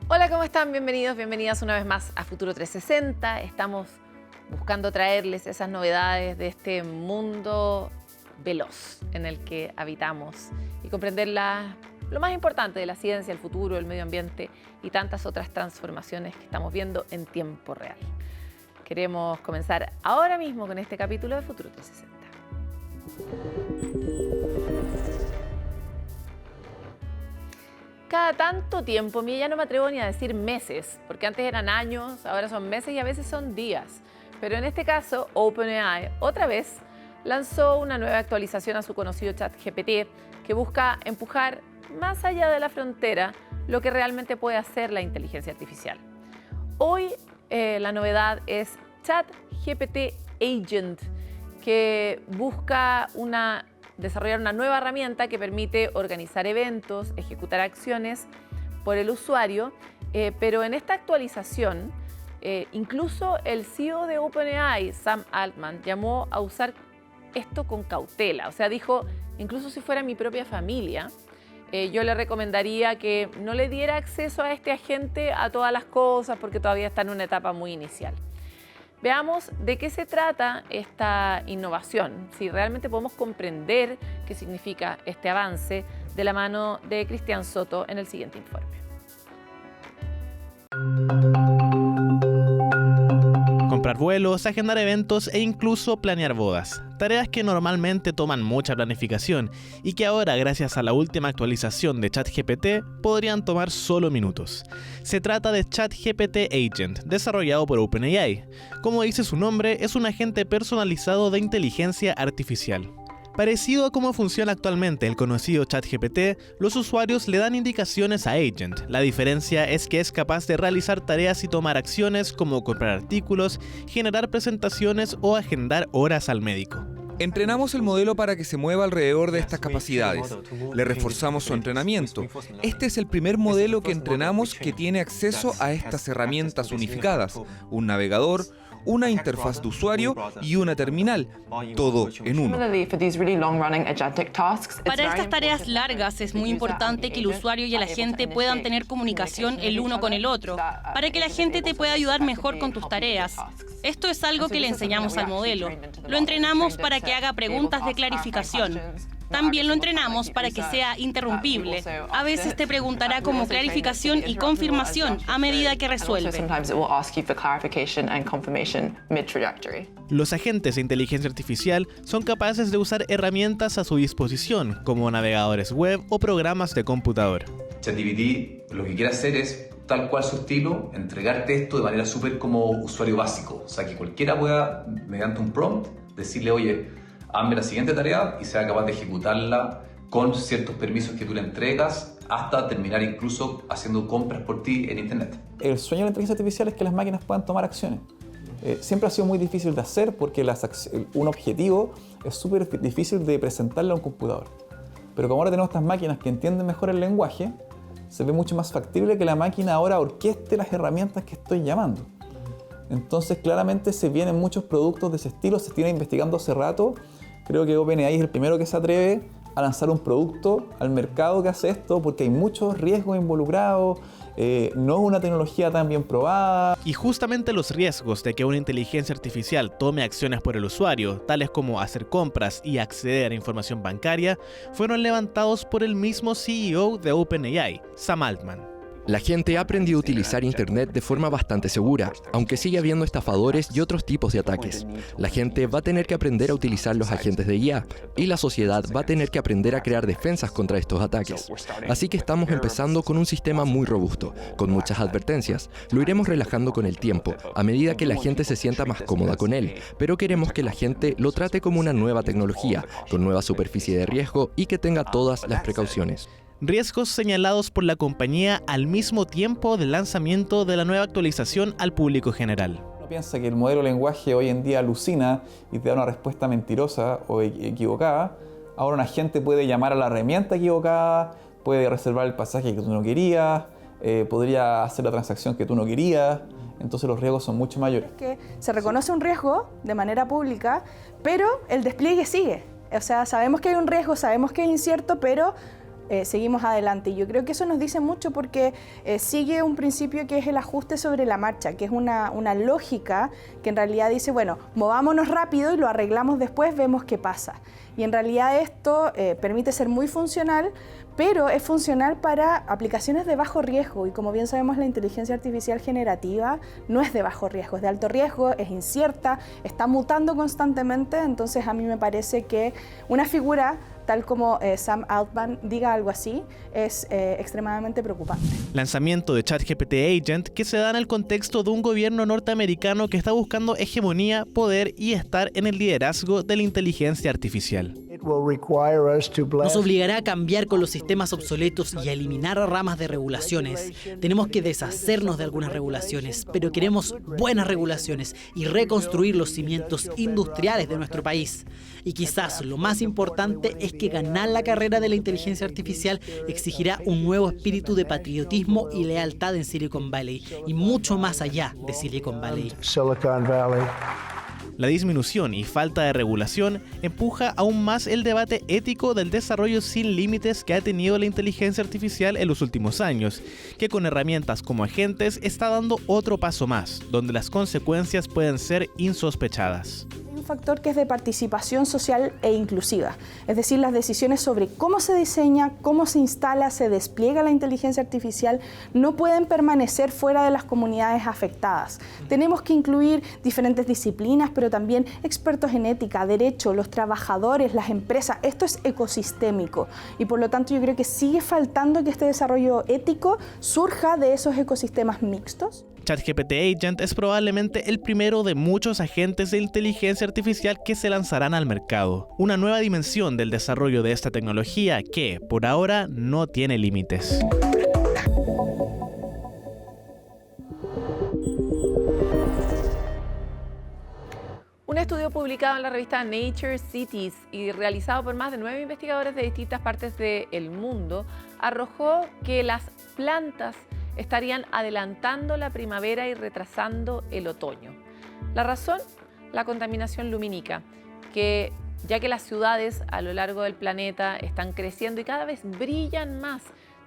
Hola, ¿cómo están? Bienvenidos, bienvenidas una vez más a Futuro 360. Estamos buscando traerles esas novedades de este mundo veloz en el que habitamos y comprender lo más importante de la ciencia, el futuro, el medio ambiente y tantas otras transformaciones que estamos viendo en tiempo real. Queremos comenzar ahora mismo con este capítulo de Futuro 360. Cada tanto tiempo, ya no me atrevo ni a decir meses, porque antes eran años, ahora son meses y a veces son días. Pero en este caso, OpenAI otra vez lanzó una nueva actualización a su conocido ChatGPT que busca empujar más allá de la frontera lo que realmente puede hacer la inteligencia artificial. Hoy la novedad es ChatGPT Agent, que busca desarrollar una nueva herramienta que permite organizar eventos, ejecutar acciones por el usuario, pero en esta actualización, incluso el CEO de OpenAI, Sam Altman, llamó a usar esto con cautela. O sea, dijo, incluso si fuera mi propia familia, yo le recomendaría que no le diera acceso a este agente a todas las cosas porque todavía está en una etapa muy inicial. Veamos de qué se trata esta innovación, si realmente podemos comprender qué significa este avance de la mano de Cristian Soto en el siguiente informe. Comprar vuelos, agendar eventos e incluso planear bodas. Tareas que normalmente toman mucha planificación y que ahora, gracias a la última actualización de ChatGPT, podrían tomar solo minutos. Se trata de ChatGPT Agent, desarrollado por OpenAI. Como dice su nombre, es un agente personalizado de inteligencia artificial. Parecido a cómo funciona actualmente el conocido ChatGPT, los usuarios le dan indicaciones a Agent. La diferencia es que es capaz de realizar tareas y tomar acciones como comprar artículos, generar presentaciones o agendar horas al médico. Entrenamos el modelo para que se mueva alrededor de estas capacidades. Le reforzamos su entrenamiento. Este es el primer modelo que entrenamos que tiene acceso a estas herramientas unificadas: un navegador, una interfaz de usuario y una terminal, todo en uno. Para estas tareas largas es muy importante que el usuario y el agente puedan tener comunicación el uno con el otro, para que la gente te pueda ayudar mejor con tus tareas. Esto es algo que le enseñamos al modelo. Lo entrenamos para que haga preguntas de clarificación. También lo entrenamos para que sea interrumpible. A veces te preguntará como clarificación y confirmación a medida que resuelve. Los agentes de inteligencia artificial son capaces de usar herramientas a su disposición, como navegadores web o programas de computador. ChatGPT lo que quiere hacer es, tal cual su estilo, entregarte esto de manera súper como usuario básico. O sea, que cualquiera pueda, mediante un prompt, decirle, oye, hazme la siguiente tarea y sea capaz de ejecutarla con ciertos permisos que tú le entregas hasta terminar incluso haciendo compras por ti en internet. El sueño de la inteligencia artificial es que las máquinas puedan tomar acciones. Siempre ha sido muy difícil de hacer porque un objetivo es súper difícil de presentarle a un computador. Pero como ahora tenemos estas máquinas que entienden mejor el lenguaje, se ve mucho más factible que la máquina ahora orqueste las herramientas que estoy llamando. Entonces claramente se vienen muchos productos de ese estilo, se tiene investigando hace rato. Creo que OpenAI es el primero que se atreve a lanzar un producto al mercado que hace esto porque hay muchos riesgos involucrados, no es una tecnología tan bien probada. Y justamente los riesgos de que una inteligencia artificial tome acciones por el usuario, tales como hacer compras y acceder a información bancaria, fueron levantados por el mismo CEO de OpenAI, Sam Altman. La gente ha aprendido a utilizar Internet de forma bastante segura, aunque sigue habiendo estafadores y otros tipos de ataques. La gente va a tener que aprender a utilizar los agentes de IA, y la sociedad va a tener que aprender a crear defensas contra estos ataques. Así que estamos empezando con un sistema muy robusto, con muchas advertencias. Lo iremos relajando con el tiempo, a medida que la gente se sienta más cómoda con él, pero queremos que la gente lo trate como una nueva tecnología, con nueva superficie de riesgo y que tenga todas las precauciones. Riesgos señalados por la compañía al mismo tiempo del lanzamiento de la nueva actualización al público general. Uno piensa que el modelo de lenguaje hoy en día alucina y te da una respuesta mentirosa o equivocada. Ahora un agente puede llamar a la herramienta equivocada, puede reservar el pasaje que tú no querías, podría hacer la transacción que tú no querías, entonces los riesgos son mucho mayores. Que se reconoce un riesgo de manera pública, pero el despliegue sigue. O sea, sabemos que hay un riesgo, sabemos que es incierto, pero seguimos adelante. Y yo creo que eso nos dice mucho porque sigue un principio que es el ajuste sobre la marcha, que es una lógica que en realidad dice, bueno, movámonos rápido y lo arreglamos después, vemos qué pasa. Y en realidad esto permite ser muy funcional, pero es funcional para aplicaciones de bajo riesgo. Y como bien sabemos, la inteligencia artificial generativa no es de bajo riesgo, es de alto riesgo, es incierta, está mutando constantemente. Entonces a mí me parece que una figura tal como Sam Altman diga algo así, es extremadamente preocupante. Lanzamiento de ChatGPT Agent que se da en el contexto de un gobierno norteamericano que está buscando hegemonía, poder y estar en el liderazgo de la inteligencia artificial. Nos obligará a cambiar con los sistemas obsoletos y a eliminar ramas de regulaciones. Tenemos que deshacernos de algunas regulaciones, pero queremos buenas regulaciones y reconstruir los cimientos industriales de nuestro país. Y quizás lo más importante es que ganar la carrera de la inteligencia artificial exigirá un nuevo espíritu de patriotismo y lealtad en Silicon Valley y mucho más allá de Silicon Valley. La disminución y falta de regulación empuja aún más el debate ético del desarrollo sin límites que ha tenido la inteligencia artificial en los últimos años, que con herramientas como agentes está dando otro paso más, donde las consecuencias pueden ser insospechadas. Un factor que es de participación social e inclusiva, es decir, las decisiones sobre cómo se diseña, cómo se instala, se despliega la inteligencia artificial no pueden permanecer fuera de las comunidades afectadas. Tenemos que incluir diferentes disciplinas, pero también expertos en ética, derecho, los trabajadores, las empresas. Esto es ecosistémico y por lo tanto yo creo que sigue faltando que este desarrollo ético surja de esos ecosistemas mixtos. ChatGPT Agent es probablemente el primero de muchos agentes de inteligencia artificial que se lanzarán al mercado. Una nueva dimensión del desarrollo de esta tecnología que, por ahora, no tiene límites. Un estudio publicado en la revista Nature Cities y realizado por más de 9 investigadores de distintas partes del mundo arrojó que las plantas estarían adelantando la primavera y retrasando el otoño. La razón, la contaminación lumínica, ya que las ciudades a lo largo del planeta están creciendo y cada vez brillan más,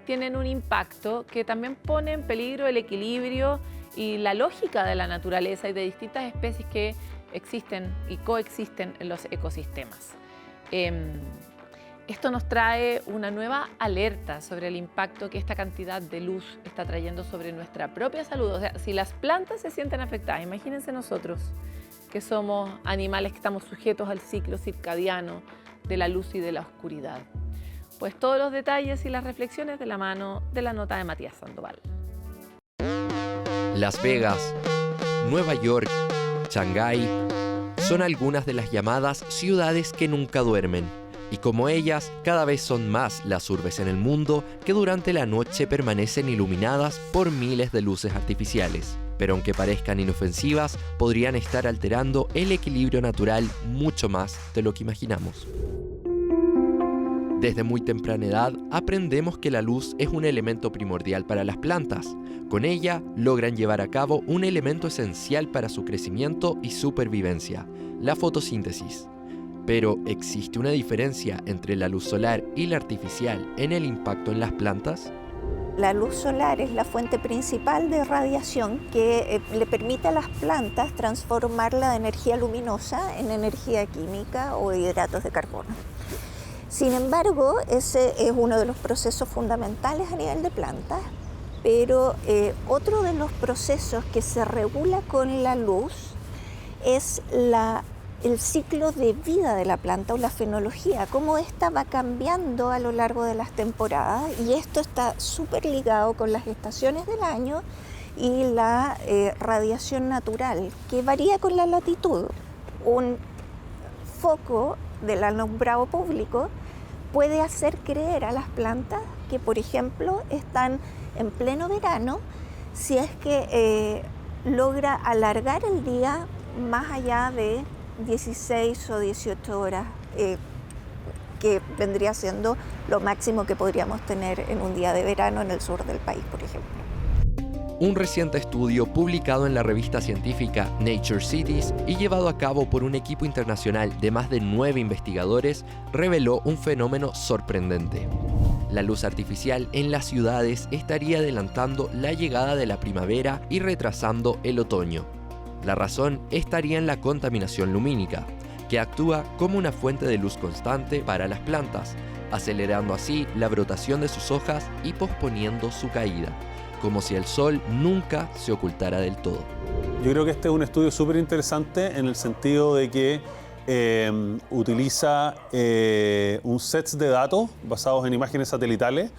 tienen un impacto que también pone en peligro el equilibrio y la lógica de la naturaleza y de distintas especies que existen y coexisten en los ecosistemas. Esto nos trae una nueva alerta sobre el impacto que esta cantidad de luz está trayendo sobre nuestra propia salud. O sea, si las plantas se sienten afectadas, imagínense nosotros, que somos animales que estamos sujetos al ciclo circadiano de la luz y de la oscuridad. Pues todos los detalles y las reflexiones de la mano de la nota de Matías Sandoval. Las Vegas, Nueva York, Shanghái son algunas de las llamadas ciudades que nunca duermen. Y como ellas, cada vez son más las urbes en el mundo que durante la noche permanecen iluminadas por miles de luces artificiales. Pero aunque parezcan inofensivas, podrían estar alterando el equilibrio natural mucho más de lo que imaginamos. Desde muy temprana edad aprendemos que la luz es un elemento primordial para las plantas. Con ella logran llevar a cabo un elemento esencial para su crecimiento y supervivencia, la fotosíntesis. Pero, ¿existe una diferencia entre la luz solar y la artificial en el impacto en las plantas? La luz solar es la fuente principal de radiación que le permite a las plantas transformar la energía luminosa en energía química o hidratos de carbono. Sin embargo, ese es uno de los procesos fundamentales a nivel de plantas, pero otro de los procesos que se regula con la luz es el ciclo de vida de la planta o la fenología, cómo ésta va cambiando a lo largo de las temporadas, y esto está súper ligado con las estaciones del año y la radiación natural, que varía con la latitud. Un foco del alumbrado público puede hacer creer a las plantas que, por ejemplo, están en pleno verano si es que logra alargar el día más allá de 16 o 18 horas que vendría siendo lo máximo que podríamos tener en un día de verano en el sur del país, por ejemplo. Un reciente estudio publicado en la revista científica Nature Cities y llevado a cabo por un equipo internacional de más de 9 investigadores reveló un fenómeno sorprendente. La luz artificial en las ciudades estaría adelantando la llegada de la primavera y retrasando el otoño. La razón estaría en la contaminación lumínica, que actúa como una fuente de luz constante para las plantas, acelerando así la brotación de sus hojas y posponiendo su caída, como si el sol nunca se ocultara del todo. Yo creo que este es un estudio súper interesante en el sentido de que utiliza un set de datos basados en imágenes satelitales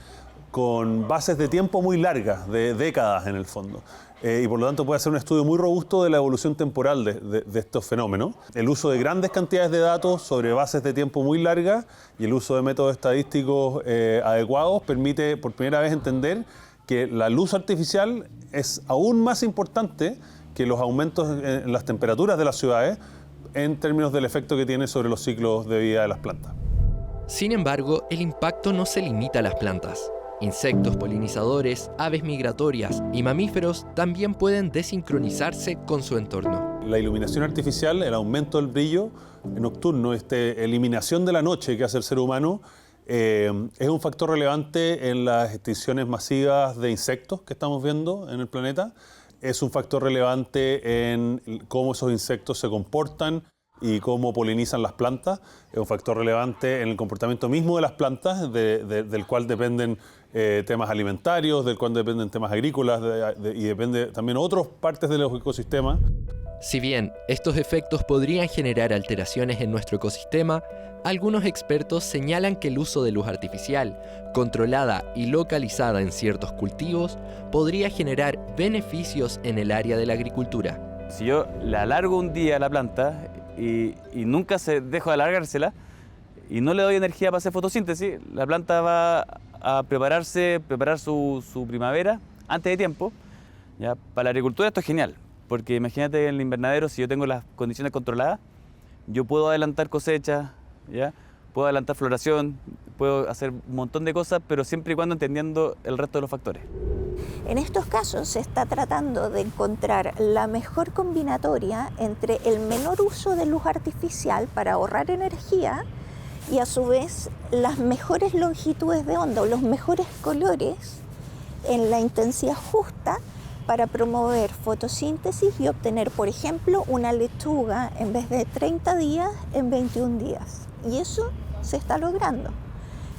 con bases de tiempo muy largas, de décadas en el fondo. Y por lo tanto puede ser un estudio muy robusto de la evolución temporal de estos fenómenos. El uso de grandes cantidades de datos sobre bases de tiempo muy largas y el uso de métodos estadísticos adecuados permite por primera vez entender que la luz artificial es aún más importante que los aumentos en las temperaturas de las ciudades en términos del efecto que tiene sobre los ciclos de vida de las plantas. Sin embargo, el impacto no se limita a las plantas. Insectos polinizadores, aves migratorias y mamíferos también pueden desincronizarse con su entorno. La iluminación artificial, el aumento del brillo nocturno, eliminación de la noche que hace el ser humano, es un factor relevante en las extinciones masivas de insectos que estamos viendo en el planeta. Es un factor relevante en cómo esos insectos se comportan y cómo polinizan las plantas. Es un factor relevante en el comportamiento mismo de las plantas, del cual dependen temas alimentarios, del cual dependen temas agrícolas y depende también otras partes de los ecosistemas. Si bien estos efectos podrían generar alteraciones en nuestro ecosistema, algunos expertos señalan que el uso de luz artificial, controlada y localizada en ciertos cultivos, podría generar beneficios en el área de la agricultura. Si yo le alargo un día a la planta y nunca dejo de alargársela y no le doy energía para hacer fotosíntesis, la planta va a preparar su primavera antes de tiempo. ¿Ya? Para la agricultura esto es genial, porque imagínate en el invernadero, si yo tengo las condiciones controladas, yo puedo adelantar cosechas, ¿ya? Puedo adelantar floración, puedo hacer un montón de cosas, pero siempre y cuando entendiendo el resto de los factores. En estos casos se está tratando de encontrar la mejor combinatoria entre el menor uso de luz artificial para ahorrar energía y a su vez las mejores longitudes de onda o los mejores colores en la intensidad justa para promover fotosíntesis y obtener, por ejemplo, una lechuga en vez de 30 días en 21 días. Y eso se está logrando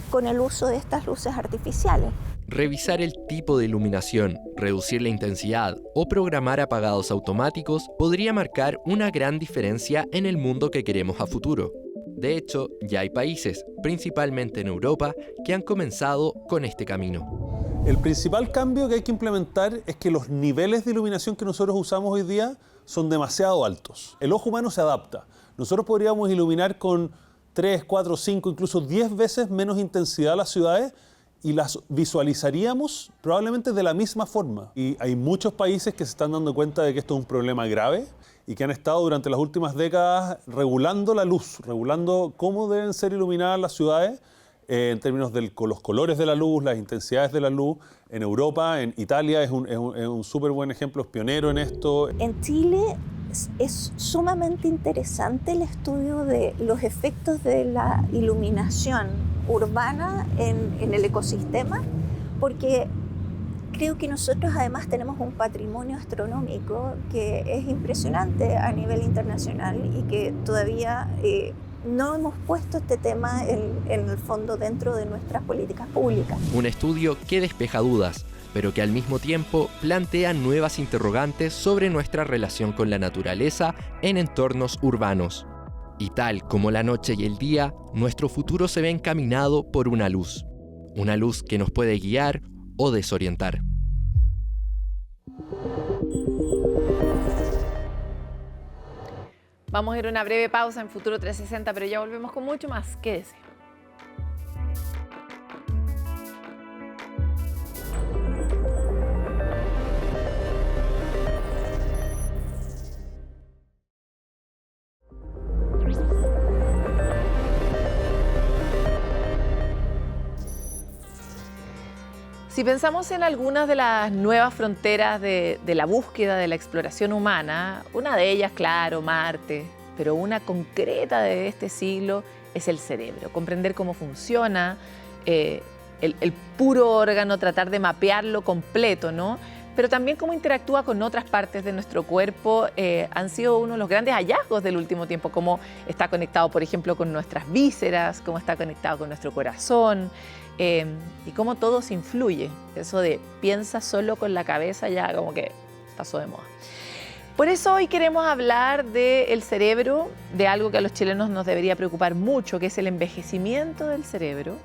con el uso de estas luces artificiales. Revisar el tipo de iluminación, reducir la intensidad o programar apagados automáticos podría marcar una gran diferencia en el mundo que queremos a futuro. De hecho, ya hay países, principalmente en Europa, que han comenzado con este camino. El principal cambio que hay que implementar es que los niveles de iluminación que nosotros usamos hoy día son demasiado altos. El ojo humano se adapta. Nosotros podríamos iluminar con 3, 4, 5, incluso 10 veces menos intensidad las ciudades y las visualizaríamos probablemente de la misma forma. Y hay muchos países que se están dando cuenta de que esto es un problema grave y que han estado durante las últimas décadas regulando la luz, regulando cómo deben ser iluminadas las ciudades en términos de los colores de la luz, las intensidades de la luz. En Europa, en Italia es un súper buen ejemplo, es pionero en esto. En Chile es sumamente interesante el estudio de los efectos de la iluminación urbana en el ecosistema, porque creo que nosotros además tenemos un patrimonio astronómico que es impresionante a nivel internacional y que todavía no hemos puesto este tema en el fondo dentro de nuestras políticas públicas. Un estudio que despeja dudas, pero que al mismo tiempo plantea nuevas interrogantes sobre nuestra relación con la naturaleza en entornos urbanos. Y tal como la noche y el día, nuestro futuro se ve encaminado por una luz que nos puede guiar o desorientar. Vamos a ir a una breve pausa en Futuro 360, pero ya volvemos con mucho más. Quédese. Si pensamos en algunas de las nuevas fronteras de la búsqueda de la exploración humana, una de ellas, claro, Marte, pero una concreta de este siglo es el cerebro. Comprender cómo funciona, el puro órgano, tratar de mapearlo completo, ¿no? Pero también cómo interactúa con otras partes de nuestro cuerpo, han sido uno de los grandes hallazgos del último tiempo, cómo está conectado, por ejemplo, con nuestras vísceras, cómo está conectado con nuestro corazón, y cómo todo se influye. Eso de piensa solo con la cabeza ya como que pasó de moda. Por eso hoy queremos hablar del cerebro, de algo que a los chilenos nos debería preocupar mucho, que es el envejecimiento del cerebro,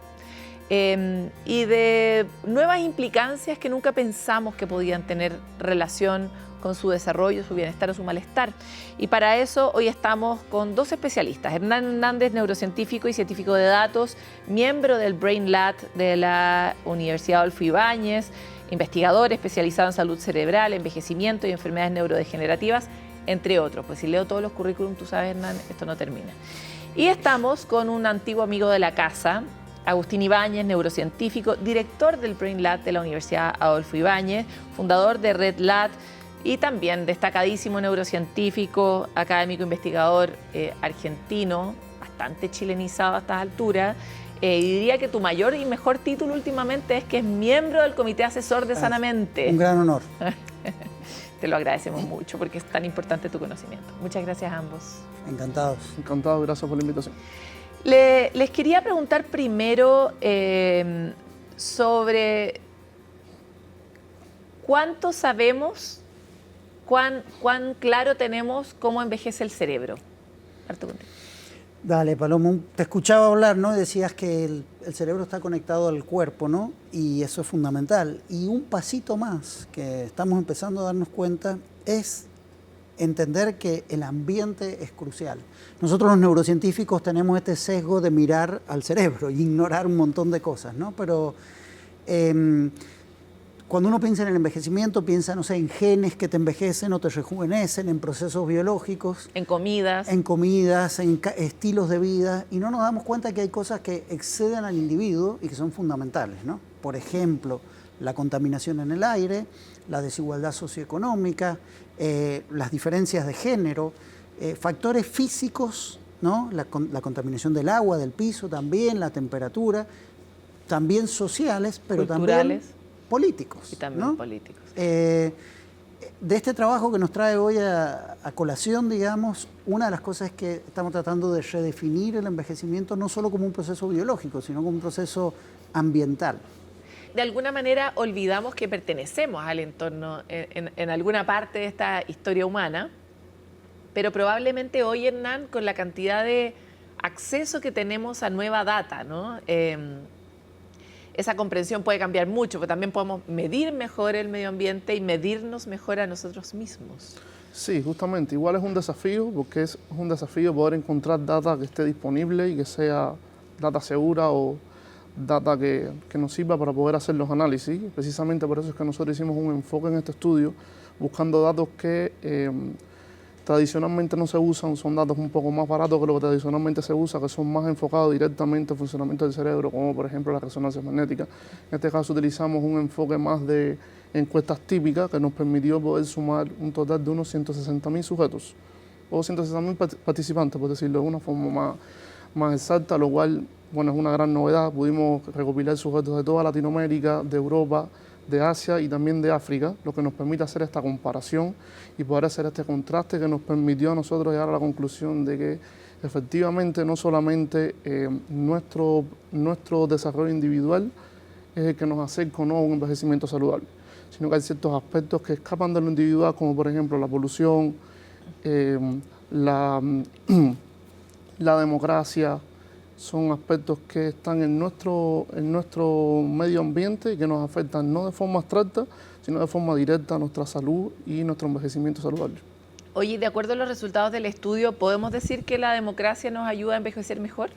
y de nuevas implicancias que nunca pensamos que podían tener relación con su desarrollo, su bienestar o su malestar. Y para eso hoy estamos con dos especialistas. Hernán Hernández, neurocientífico y científico de datos, miembro del Brain Lab de la Universidad Adolfo Ibáñez, investigador especializado en salud cerebral, envejecimiento y enfermedades neurodegenerativas, entre otros. Pues si leo todos los currículums, tú sabes, Hernán, esto no termina. Y estamos con un antiguo amigo de la casa, Agustín Ibáñez, neurocientífico, director del Brain Lab de la Universidad Adolfo Ibáñez, fundador de Red Lab y también destacadísimo neurocientífico, académico, investigador argentino, bastante chilenizado a estas alturas. Y diría que tu mayor y mejor título últimamente es que es miembro del Comité Asesor de Sanamente. Un gran honor. Te lo agradecemos mucho porque es tan importante tu conocimiento. Muchas gracias a ambos. Encantados. Encantado, gracias por la invitación. Les quería preguntar primero sobre cuánto sabemos, cuán claro tenemos cómo envejece el cerebro. Parto contigo. Dale, Paloma, te escuchaba hablar, ¿no? Decías que el cerebro está conectado al cuerpo, ¿no? Y eso es fundamental. Y un pasito más que estamos empezando a darnos cuenta es entender que el ambiente es crucial. Nosotros los neurocientíficos tenemos este sesgo de mirar al cerebro y ignorar un montón de cosas, ¿no? Pero cuando uno piensa en el envejecimiento, piensa, no sé, en genes que te envejecen o te rejuvenecen, en procesos biológicos. En comidas. En comidas, en estilos de vida. Y no nos damos cuenta que hay cosas que exceden al individuo y que son fundamentales, ¿no? Por ejemplo, la contaminación en el aire, la desigualdad socioeconómica, las diferencias de género, factores físicos, ¿no? La contaminación del agua, del piso también, la temperatura, también sociales, pero culturales, también políticos. Y también, ¿no? Políticos. De este trabajo que nos trae hoy a colación, digamos, una de las cosas es que estamos tratando de redefinir el envejecimiento no solo como un proceso biológico, sino como un proceso ambiental. De alguna manera olvidamos que pertenecemos al entorno en alguna parte de esta historia humana, pero probablemente hoy, Hernán, con la cantidad de acceso que tenemos a nueva data, ¿no? Esa comprensión puede cambiar mucho, pero también podemos medir mejor el medio ambiente y medirnos mejor a nosotros mismos. Sí, justamente. Igual es un desafío, porque es un desafío poder encontrar data que esté disponible y que sea data segura o data que nos sirva para poder hacer los análisis. Precisamente por eso es que nosotros hicimos un enfoque en este estudio, buscando datos que tradicionalmente no se usan, son datos un poco más baratos que lo que tradicionalmente se usa, que son más enfocados directamente al funcionamiento del cerebro, como por ejemplo la resonancia magnética. En este caso utilizamos un enfoque más de encuestas típicas que nos permitió poder sumar un total de unos 160.000 sujetos, o 160.000 participantes, por decirlo de una forma más exacta, lo cual, bueno, es una gran novedad. Pudimos recopilar sujetos de toda Latinoamérica, de Europa, de Asia y también de África, lo que nos permite hacer esta comparación y poder hacer este contraste que nos permitió a nosotros llegar a la conclusión de que efectivamente no solamente nuestro desarrollo individual es el que nos acerca o no a un envejecimiento saludable, sino que hay ciertos aspectos que escapan de lo individual, como por ejemplo la polución, la democracia. Son aspectos que están en nuestro medio ambiente y que nos afectan no de forma abstracta, sino de forma directa a nuestra salud y nuestro envejecimiento saludable. Oye, de acuerdo a los resultados del estudio, ¿podemos decir que la democracia nos ayuda a envejecer mejor?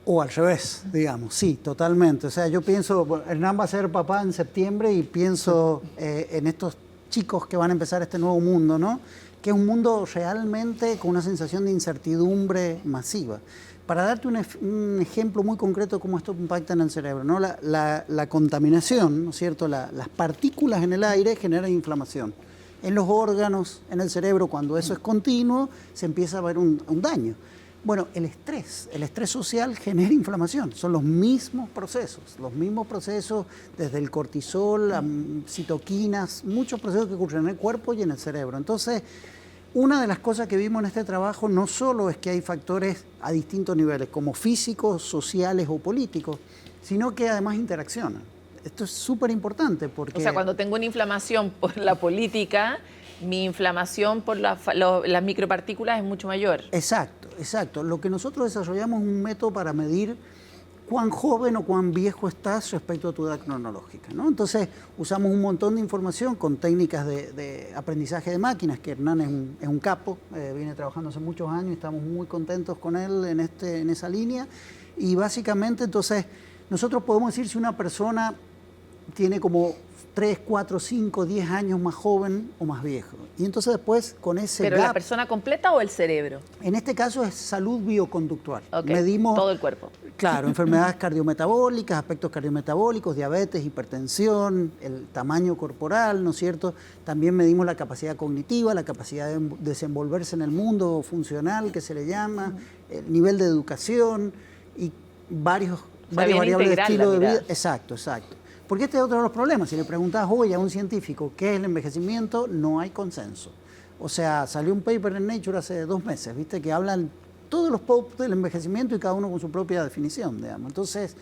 O al revés, digamos, sí, totalmente. O sea, yo pienso, Hernán va a ser papá en septiembre y pienso en estos chicos que van a empezar este nuevo mundo, ¿no? Que es un mundo realmente con una sensación de incertidumbre masiva. Para darte un ejemplo muy concreto de cómo esto impacta en el cerebro, ¿no? La contaminación, ¿no es cierto? Las partículas en el aire generan inflamación. En los órganos, en el cerebro, cuando eso es continuo, se empieza a ver un daño. Bueno, el estrés social genera inflamación. Son los mismos procesos desde el cortisol, citoquinas, muchos procesos que ocurren en el cuerpo y en el cerebro. Entonces, una de las cosas que vimos en este trabajo no solo es que hay factores a distintos niveles, como físicos, sociales o políticos, sino que además interaccionan. Esto es súper importante porque... O sea, cuando tengo una inflamación por la política, mi inflamación por las micropartículas es mucho mayor. Exacto, exacto. Lo que nosotros desarrollamos es un método para medir cuán joven o cuán viejo estás respecto a tu edad cronológica, ¿no? Entonces, usamos un montón de información con técnicas de aprendizaje de máquinas, que Hernán es un capo, viene trabajando hace muchos años y estamos muy contentos con él en esa línea. Y básicamente, entonces, nosotros podemos decir si una persona tiene como 3, 4, 5, 10 años más joven o más viejo. Y entonces después con ese ¿Pero gap, la persona completa o el cerebro? En este caso es salud bioconductual. Okay. Medimos todo el cuerpo. Claro, enfermedades cardiometabólicas, aspectos cardiometabólicos, diabetes, hipertensión, el tamaño corporal, ¿no es cierto? También medimos la capacidad cognitiva, la capacidad de desenvolverse en el mundo funcional, que se le llama, el nivel de educación y varias variables de estilo de vida. Exacto, exacto. Porque este es otro de los problemas. Si le preguntas hoy a un científico qué es el envejecimiento, no hay consenso. O sea, salió un paper en Nature hace 2 meses, ¿viste? Que hablan todos los popes del envejecimiento y cada uno con su propia definición, digamos. Entonces,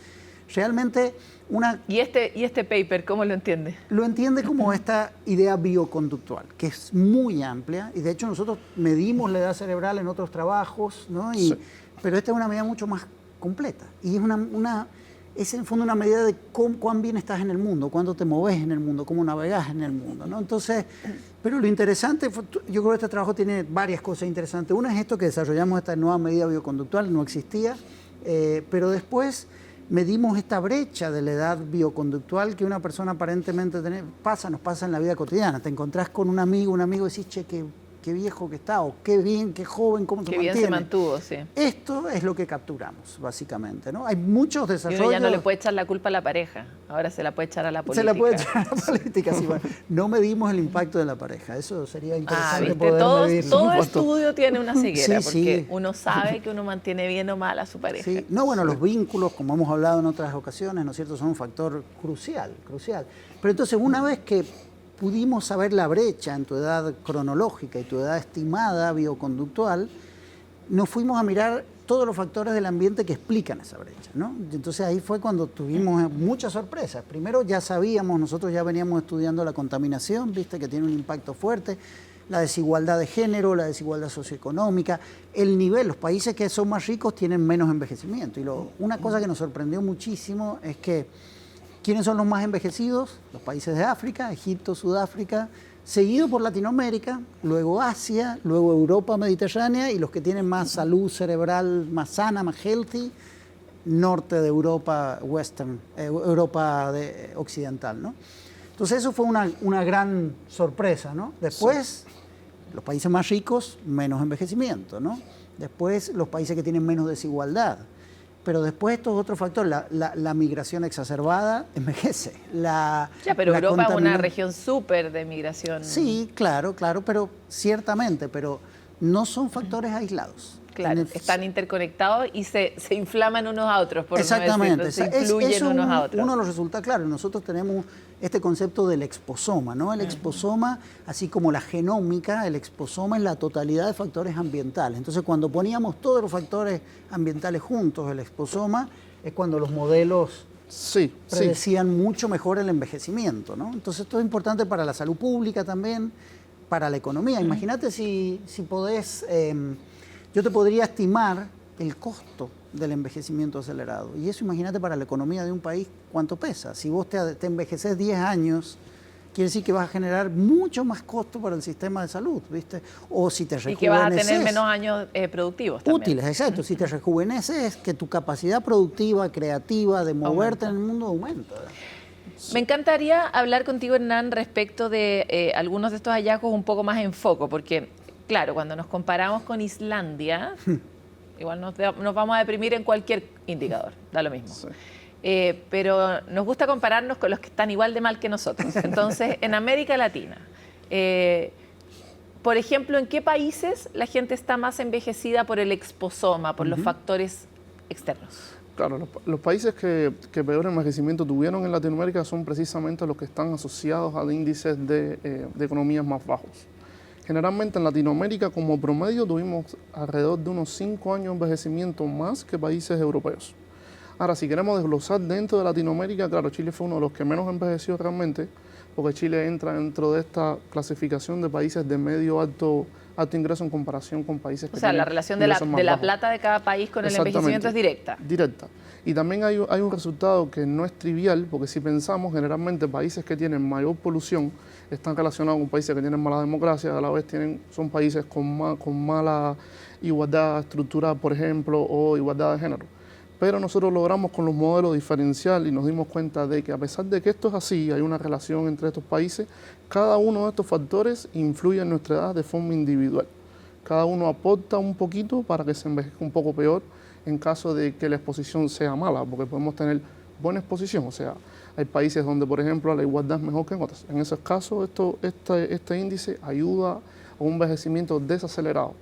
realmente una... ¿Y este paper cómo lo entiende? Lo entiende como esta idea bioconductual, que es muy amplia, y de hecho nosotros medimos la edad cerebral en otros trabajos, ¿no? Sí. Pero esta es una medida mucho más completa, y es es en el fondo una medida de cuán bien estás en el mundo, cuánto te moves en el mundo, cómo navegas en el mundo, ¿no? Entonces, pero lo interesante, yo creo que este trabajo tiene varias cosas interesantes. Una es esto que desarrollamos, esta nueva medida bioconductual, no existía, pero después medimos esta brecha de la edad bioconductual que una persona aparentemente nos pasa en la vida cotidiana. Te encontrás con un amigo y decís, che, qué viejo que está, o qué bien, qué joven, cómo se mantiene. Qué bien se mantuvo, sí. Esto es lo que capturamos, básicamente, ¿no? Hay muchos desarrollos... Y uno ya no le puede echar la culpa a la pareja, ahora se la puede echar a la política. Se la puede echar a la política, sí. Bueno, no medimos el impacto de la pareja, eso sería interesante poder medirlo. Todo estudio tiene una ceguera, porque uno sabe que uno mantiene bien o mal a su pareja. Sí, no, bueno, los vínculos, como hemos hablado en otras ocasiones, ¿no es cierto?, son un factor crucial. Pero entonces, una vez que pudimos saber la brecha en tu edad cronológica y tu edad estimada bioconductual, nos fuimos a mirar todos los factores del ambiente que explican esa brecha, ¿no? Entonces ahí fue cuando tuvimos muchas sorpresas. Primero ya sabíamos, nosotros ya veníamos estudiando la contaminación, viste que tiene un impacto fuerte, la desigualdad de género, la desigualdad socioeconómica, el nivel, los países que son más ricos tienen menos envejecimiento. Y una cosa que nos sorprendió muchísimo es que ¿quiénes son los más envejecidos? Los países de África, Egipto, Sudáfrica, seguido por Latinoamérica, luego Asia, luego Europa mediterránea y los que tienen más salud cerebral más sana, más healthy, norte de Europa, Europa occidental, ¿no? Entonces eso fue una gran sorpresa, ¿no? Después, los países más ricos, menos envejecimiento, ¿no? Después, los países que tienen menos desigualdad. Pero después estos otros factores, la migración exacerbada envejece. Pero Europa es una región súper de migración. Sí, claro, pero ciertamente, pero no son factores aislados. Claro, están interconectados y se inflaman unos a otros, por exactamente, no decirlo, se influyen unos a otros. Uno de los resultados, claro, nosotros tenemos este concepto del exposoma, ¿no? El exposoma, así como la genómica, el exposoma es la totalidad de factores ambientales. Entonces, cuando poníamos todos los factores ambientales juntos, el exposoma, es cuando los modelos predecían mucho mejor el envejecimiento, ¿no? Entonces, esto es importante para la salud pública también, para la economía. Imagínate si podés... yo te podría estimar el costo del envejecimiento acelerado. Y eso, imagínate, para la economía de un país, cuánto pesa. Si vos te envejeces 10 años, quiere decir que vas a generar mucho más costo para el sistema de salud, ¿viste? O si te rejuveneces... Y que vas a tener menos años productivos también. Útiles, exacto. Si te rejuveneces, que tu capacidad productiva, creativa, de moverte en el mundo aumenta. Me encantaría hablar contigo, Hernán, respecto de algunos de estos hallazgos un poco más en foco, porque... Claro, cuando nos comparamos con Islandia, igual nos vamos a deprimir en cualquier indicador, da lo mismo. Sí. Pero nos gusta compararnos con los que están igual de mal que nosotros. Entonces, en América Latina, por ejemplo, ¿en qué países la gente está más envejecida por el exposoma, por los factores externos? Claro, los países que peor envejecimiento tuvieron en Latinoamérica son precisamente los que están asociados a índices de economías más bajos. Generalmente en Latinoamérica como promedio tuvimos alrededor de unos 5 años de envejecimiento más que países europeos. Ahora, si queremos desglosar dentro de Latinoamérica, claro, Chile fue uno de los que menos envejeció realmente, porque Chile entra dentro de esta clasificación de países de medio alto ingreso en comparación con países que tienen la relación de la plata de cada país con el envejecimiento es directa. Directa. Y también hay un resultado que no es trivial, porque si pensamos, generalmente países que tienen mayor polución están relacionados con países que tienen mala democracia, a la vez son países con mala igualdad estructural, por ejemplo, o igualdad de género. Pero nosotros logramos con los modelos diferencial y nos dimos cuenta de que a pesar de que esto es así, hay una relación entre estos países, cada uno de estos factores influye en nuestra edad de forma individual. Cada uno aporta un poquito para que se envejezca un poco peor en caso de que la exposición sea mala, porque podemos tener buena exposición, o sea, hay países donde, por ejemplo, la igualdad es mejor que en otros. En esos casos, este índice ayuda a un envejecimiento desacelerado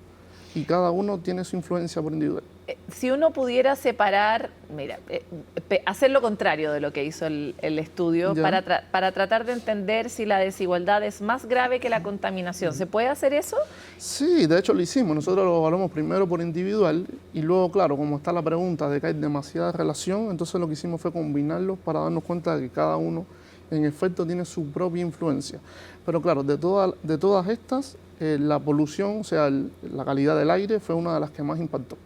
y cada uno tiene su influencia por individual. Si uno pudiera separar, mira, hacer lo contrario de lo que hizo el estudio para tratar de entender si la desigualdad es más grave que la contaminación, ¿se puede hacer eso? Sí, de hecho lo hicimos. Nosotros lo evaluamos primero por individual y luego, claro, como está la pregunta de que hay demasiada relación, entonces lo que hicimos fue combinarlos para darnos cuenta de que cada uno, en efecto, tiene su propia influencia. Pero claro, de todas estas, la polución, o sea, la calidad del aire fue una de las que más impactó.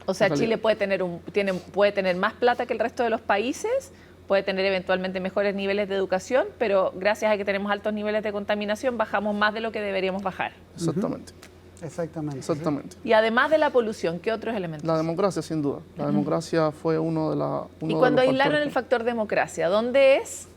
O sea, Chile puede tener más plata que el resto de los países, puede tener eventualmente mejores niveles de educación, pero gracias a que tenemos altos niveles de contaminación, bajamos más de lo que deberíamos bajar. Exactamente. Exactamente. Y además de la polución, ¿qué otros elementos? La democracia, sin duda. La democracia fue uno de los Y cuando aislaron el factor democracia, ¿dónde es?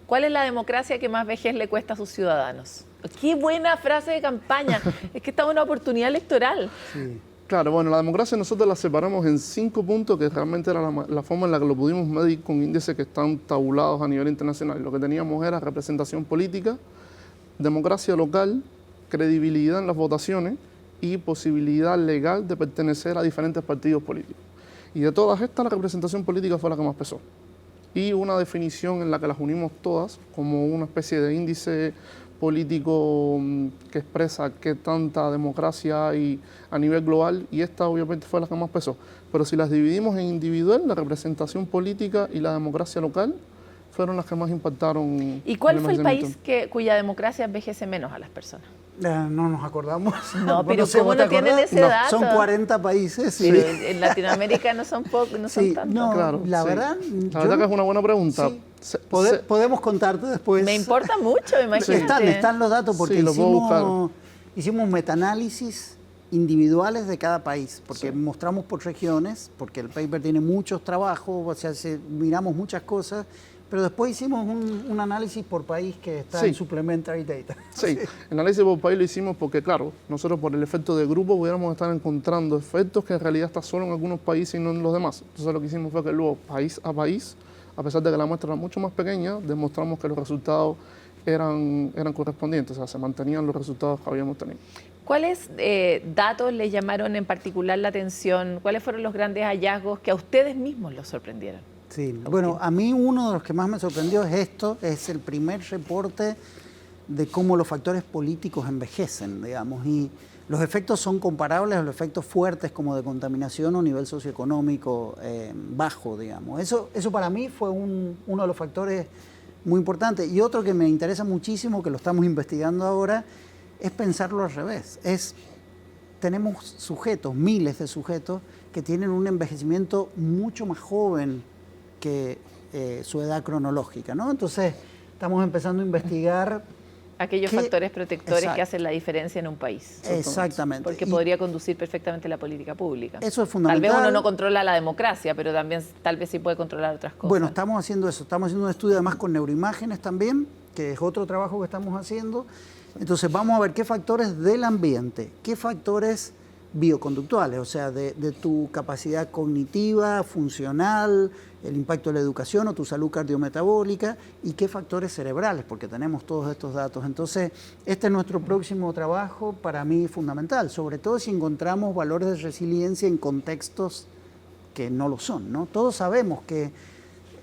¿Cuál es la democracia que más vejez le cuesta a sus ciudadanos? ¡Qué buena frase de campaña! Es que estamos en una oportunidad electoral. Sí. Claro, bueno, la democracia nosotros la separamos en 5 puntos, que realmente era la forma en la que lo pudimos medir con índices que están tabulados a nivel internacional. Lo que teníamos era representación política, democracia local, credibilidad en las votaciones y posibilidad legal de pertenecer a diferentes partidos políticos. Y de todas estas, la representación política fue la que más pesó. Y una definición en la que las unimos todas como una especie de índice político que expresa qué tanta democracia hay a nivel global, y esta obviamente fue la que más pesó. Pero si las dividimos en individual, la representación política y la democracia local fueron las que más impactaron. ¿Y cuál fue el país cuya democracia envejece menos a las personas? No nos acordamos. No, pero ¿cómo no tienen ese dato? Son 40 países. Pero en Latinoamérica no son pocos, no son tantos. No, claro, la verdad que es una buena pregunta. Sí. Podemos contarte después. Me importa mucho, imagínate. Están los datos porque hicimos metaanálisis individuales de cada país, porque mostramos por regiones, porque el paper tiene muchos trabajos, o sea, miramos muchas cosas, pero después hicimos un análisis por país que está en Supplementary Data. Sí, el análisis por país lo hicimos porque, claro, nosotros por el efecto de grupo pudiéramos estar encontrando efectos que en realidad están solo en algunos países y no en los demás. Entonces lo que hicimos fue que luego, país a país, a pesar de que la muestra era mucho más pequeña, demostramos que los resultados eran correspondientes, o sea, se mantenían los resultados que habíamos tenido. ¿Cuáles datos les llamaron en particular la atención? ¿Cuáles fueron los grandes hallazgos que a ustedes mismos los sorprendieron? Sí, bueno, a mí uno de los que más me sorprendió es el primer reporte de cómo los factores políticos envejecen, digamos, y los efectos son comparables a los efectos fuertes como de contaminación o nivel socioeconómico bajo, digamos. Eso para mí fue uno de los factores muy importantes. Y otro que me interesa muchísimo, que lo estamos investigando ahora, es pensarlo al revés. Tenemos sujetos, miles de sujetos, que tienen un envejecimiento mucho más joven que su edad cronológica, ¿no? Entonces, estamos empezando a investigar aquellos factores protectores que hacen la diferencia en un país. Exactamente. Porque podría conducir perfectamente la política pública. Eso es fundamental. Tal vez uno no controla la democracia, pero también tal vez sí puede controlar otras cosas. Bueno, estamos haciendo eso. Estamos haciendo un estudio además con neuroimágenes también, que es otro trabajo que estamos haciendo. Entonces, vamos a ver qué factores del ambiente, qué factores bioconductuales, o sea, de tu capacidad cognitiva, funcional, el impacto de la educación o tu salud cardiometabólica y qué factores cerebrales, porque tenemos todos estos datos. Entonces, este es nuestro próximo trabajo, para mí fundamental, sobre todo si encontramos valores de resiliencia en contextos que no lo son, ¿no? Todos sabemos que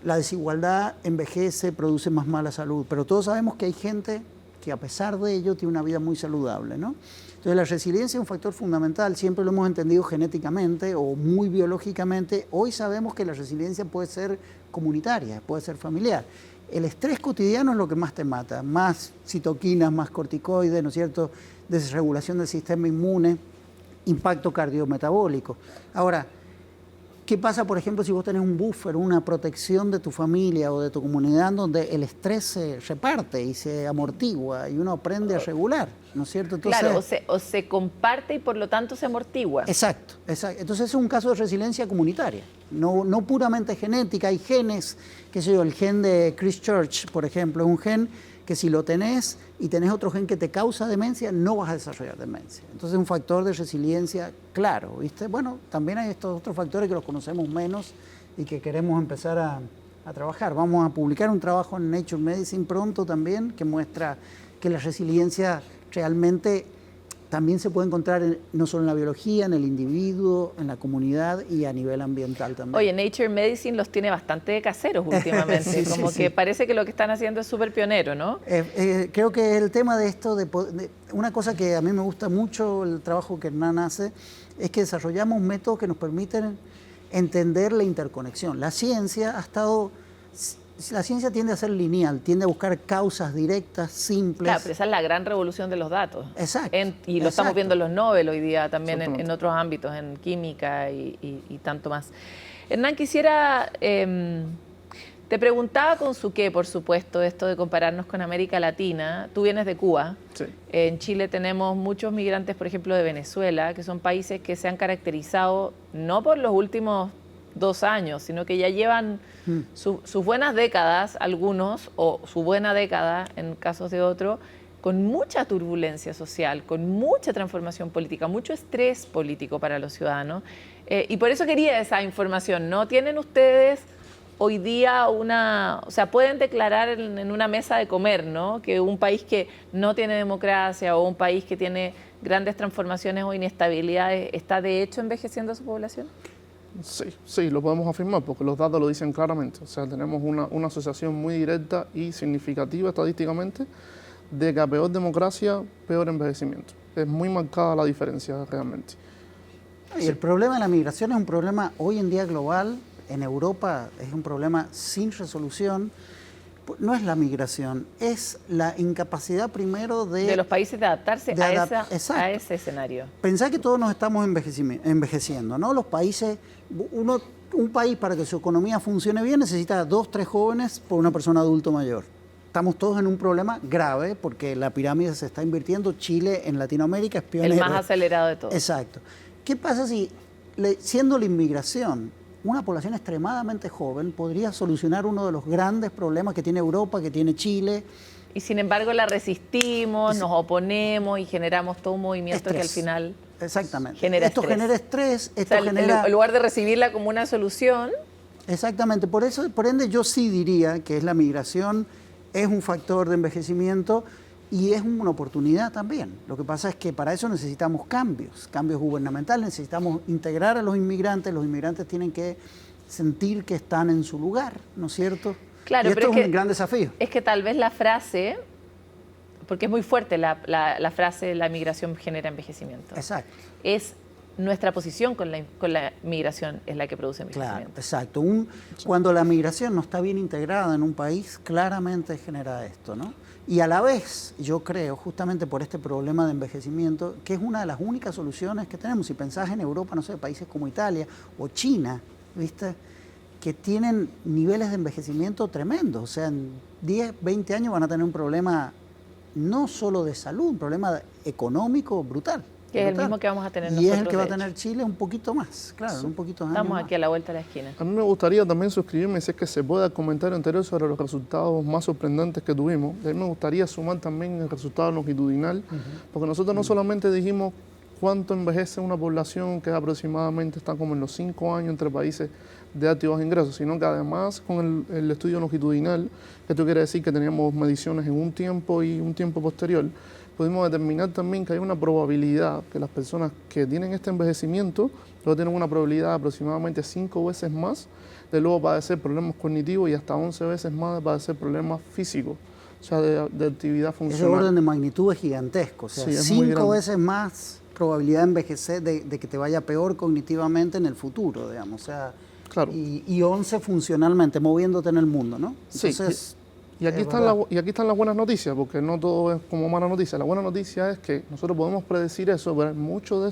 la desigualdad envejece, produce más mala salud, pero todos sabemos que hay gente que a pesar de ello tiene una vida muy saludable, ¿no? Entonces la resiliencia es un factor fundamental, siempre lo hemos entendido genéticamente o muy biológicamente. Hoy sabemos que la resiliencia puede ser comunitaria, puede ser familiar. El estrés cotidiano es lo que más te mata, más citoquinas, más corticoides, ¿no es cierto?, desregulación del sistema inmune, impacto cardiometabólico. Ahora, ¿qué pasa, por ejemplo, si vos tenés un buffer, una protección de tu familia o de tu comunidad donde el estrés se reparte y se amortigua y uno aprende a regular, ¿no es cierto? Entonces, claro, o se comparte y por lo tanto se amortigua. Exacto, exacto. Entonces es un caso de resiliencia comunitaria, no puramente genética. Hay genes, qué sé yo, el gen de Chris Church, por ejemplo, es un gen que si lo tenés y tenés otro gen que te causa demencia, no vas a desarrollar demencia. Entonces es un factor de resiliencia claro, ¿viste? Bueno, también hay estos otros factores que los conocemos menos y que queremos empezar a trabajar. Vamos a publicar un trabajo en Nature Medicine pronto también que muestra que la resiliencia realmente también se puede encontrar no solo en la biología, en el individuo, en la comunidad y a nivel ambiental también. Oye, Nature Medicine los tiene bastante caseros últimamente, como que parece que lo que están haciendo es súper pionero, ¿no? Creo que el tema de esto, una cosa que a mí me gusta mucho, el trabajo que Hernán hace, es que desarrollamos métodos que nos permiten entender la interconexión. La ciencia tiende a ser lineal, tiende a buscar causas directas, simples. Claro, pero esa es la gran revolución de los datos. Exacto. Y lo estamos viendo en los Nobel hoy día también en otros ámbitos, en química y tanto más. Hernán, quisiera, te preguntaba con Suqué, por supuesto, esto de compararnos con América Latina. Tú vienes de Cuba. Sí. En Chile tenemos muchos migrantes, por ejemplo, de Venezuela, que son países que se han caracterizado no por los últimos 2 años, sino que ya llevan sus buenas décadas, algunos, o su buena década en casos de otros, con mucha turbulencia social, con mucha transformación política, mucho estrés político para los ciudadanos. Y por eso quería esa información, ¿no? ¿Tienen ustedes hoy día o sea, pueden declarar en una mesa de comer, ¿no?, que un país que no tiene democracia o un país que tiene grandes transformaciones o inestabilidades está de hecho envejeciendo a su población? Sí, lo podemos afirmar porque los datos lo dicen claramente. O sea, tenemos una asociación muy directa y significativa estadísticamente de que a peor democracia, peor envejecimiento. Es muy marcada la diferencia realmente. Y el problema de la migración es un problema hoy en día global. En Europa es un problema sin resolución. No es la migración, es la incapacidad primero de los países de adaptarse a ese escenario. Pensá que todos nos estamos envejeciendo, ¿no? Los países, un país para que su economía funcione bien necesita 2, 3 jóvenes por una persona adulto mayor. Estamos todos en un problema grave porque la pirámide se está invirtiendo. Chile en Latinoamérica es pionero. El más acelerado de todos. Exacto. ¿Qué pasa si, siendo la inmigración una población extremadamente joven, podría solucionar uno de los grandes problemas que tiene Europa, que tiene Chile? Y sin embargo la resistimos, nos oponemos y generamos todo un movimiento que al final genera estrés. En lugar de recibirla como una solución. Exactamente, por ende yo sí diría que la migración es un factor de envejecimiento y es una oportunidad también. Lo que pasa es que para eso necesitamos cambios gubernamentales, necesitamos integrar a los inmigrantes tienen que sentir que están en su lugar, ¿no es cierto? Claro, y esto es un gran desafío. Es que tal vez la frase, porque es muy fuerte la frase, la migración genera envejecimiento. Exacto. Es nuestra posición con la migración es la que produce envejecimiento. Claro, exacto. Cuando la migración no está bien integrada en un país, claramente genera esto, ¿no? Y a la vez, yo creo, justamente por este problema de envejecimiento, que es una de las únicas soluciones que tenemos. Si pensás en Europa, no sé, países como Italia o China, ¿viste?, que tienen niveles de envejecimiento tremendos. O sea, en 10, 20 años van a tener un problema no solo de salud, un problema económico brutal. Que es el mismo que vamos a tener nosotros. Y es el que va a tener Chile un poquito más, claro, un poquito más. Estamos aquí a la vuelta de la esquina. A mí me gustaría también suscribirme, si es que se puede, al comentario anterior sobre los resultados más sorprendentes que tuvimos. A mí me gustaría sumar también el resultado longitudinal, porque nosotros no solamente dijimos cuánto envejece una población que aproximadamente está como en los 5 años entre países de altos y bajos ingresos, sino que además con el estudio longitudinal, esto quiere decir que teníamos mediciones en un tiempo y un tiempo posterior, pudimos determinar también que hay una probabilidad que las personas que tienen este envejecimiento luego tienen una probabilidad de aproximadamente 5 veces más de luego padecer problemas cognitivos y hasta 11 veces más de padecer problemas físicos, o sea, de actividad funcional. Ese orden de magnitud es gigantesco, o sea, Sí, es 5 veces más probabilidad de envejecer, de que te vaya peor cognitivamente en el futuro, digamos, o sea, claro. y 11 funcionalmente, moviéndote en el mundo, ¿no? Entonces, y aquí están las buenas noticias, porque no todo es como mala noticia. La buena noticia es que nosotros podemos predecir eso, pero muchos de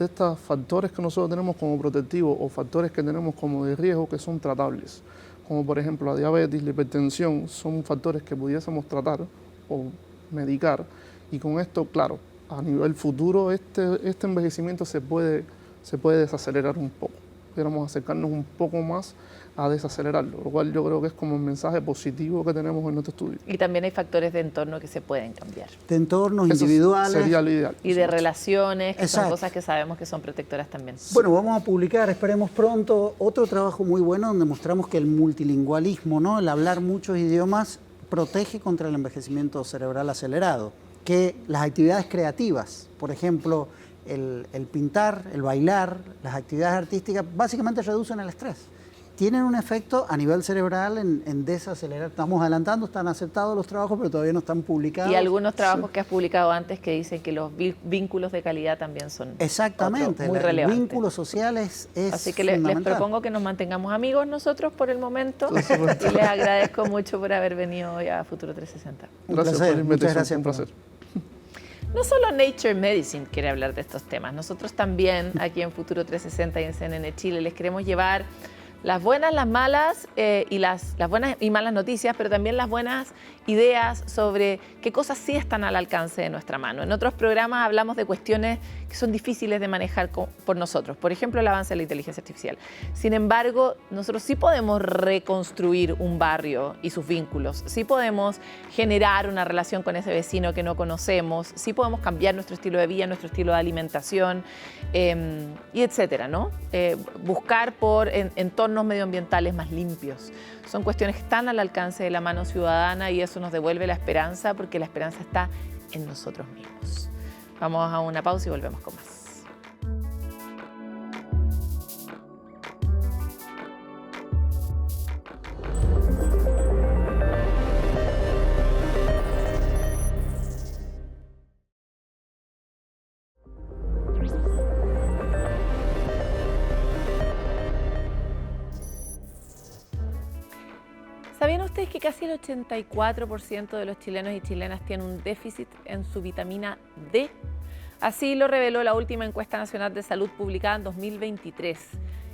estos factores que nosotros tenemos como protectivos o factores que tenemos como de riesgo que son tratables, como por ejemplo la diabetes, la hipertensión, son factores que pudiésemos tratar o medicar, y con esto, claro, a nivel futuro este envejecimiento se puede desacelerar un poco. Pudiéramos acercarnos un poco más a desacelerarlo, lo cual yo creo que es como un mensaje positivo que tenemos en nuestro estudio. Y también hay factores de entorno que se pueden cambiar. De entornos Eso individuales. Sería lo ideal. Y de relaciones, que Exacto. son cosas que sabemos que son protectoras también. Bueno, vamos a publicar, esperemos pronto, otro trabajo muy bueno donde mostramos que el multilingüismo, ¿no? El hablar muchos idiomas, protege contra el envejecimiento cerebral acelerado. Que las actividades creativas, por ejemplo, el pintar, el bailar, las actividades artísticas, básicamente reducen el estrés. Tienen un efecto a nivel cerebral en desacelerar. Estamos adelantando, están aceptados los trabajos, pero todavía no están publicados. Y algunos trabajos que has publicado antes que dicen que los vínculos de calidad también son exactamente, muy el relevantes. vínculo social es Así que les propongo que nos mantengamos amigos nosotros por el momento y les agradezco mucho por haber venido hoy a Futuro 360. Gracias por la invitación, un placer. No solo Nature Medicine quiere hablar de estos temas, nosotros también aquí en Futuro 360 y en CNN Chile les queremos llevar las buenas, las malas y las buenas y malas noticias, pero también las buenas ideas sobre qué cosas sí están al alcance de nuestra mano. En otros programas hablamos de cuestiones que son difíciles de manejar por nosotros, por ejemplo, el avance de la inteligencia artificial. Sin embargo, nosotros sí podemos reconstruir un barrio y sus vínculos, sí podemos generar una relación con ese vecino que no conocemos, sí podemos cambiar nuestro estilo de vida, nuestro estilo de alimentación, y etcétera, ¿no? Buscar por entornos medioambientales más limpios. Son cuestiones que están al alcance de la mano ciudadana y eso nos devuelve la esperanza, porque la esperanza está en nosotros mismos. Vamos a una pausa y volvemos con más. ¿Sabían ustedes que casi el 84% de los chilenos y chilenas tienen un déficit en su vitamina D? Así lo reveló la última encuesta nacional de salud publicada en 2023.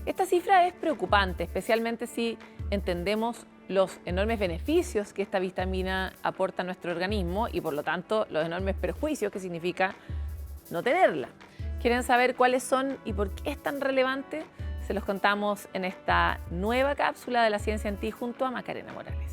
Esta cifra es preocupante, especialmente si entendemos los enormes beneficios que esta vitamina aporta a nuestro organismo y por lo tanto los enormes perjuicios que significa no tenerla. ¿Quieren saber cuáles son y por qué es tan relevante? Se los contamos en esta nueva cápsula de la Ciencia en Ti junto a Macarena Morales.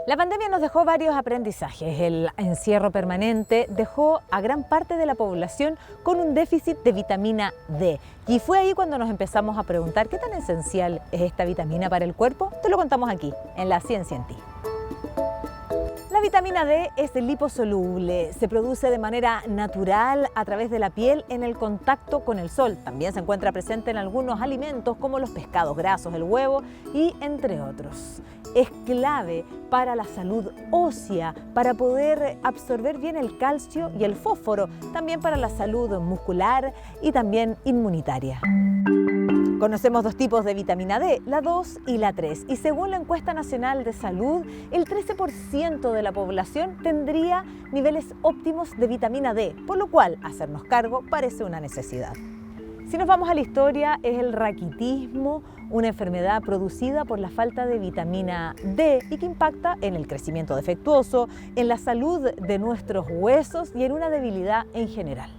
La pandemia nos dejó varios aprendizajes. El encierro permanente dejó a gran parte de la población con un déficit de vitamina D. Y fue ahí cuando nos empezamos a preguntar qué tan esencial es esta vitamina para el cuerpo. Te lo contamos aquí, en la Ciencia en Ti. La vitamina D es liposoluble, se produce de manera natural a través de la piel en el contacto con el sol. También se encuentra presente en algunos alimentos como los pescados grasos, el huevo y entre otros. Es clave para la salud ósea, para poder absorber bien el calcio y el fósforo, también para la salud muscular y también inmunitaria. Conocemos dos tipos de vitamina D, la 2 y la 3, y según la encuesta nacional de salud, el 13% de la población tendría niveles óptimos de vitamina D, por lo cual hacernos cargo parece una necesidad. Si nos vamos a la historia, es el raquitismo, una enfermedad producida por la falta de vitamina D y que impacta en el crecimiento defectuoso, en la salud de nuestros huesos y en una debilidad en general.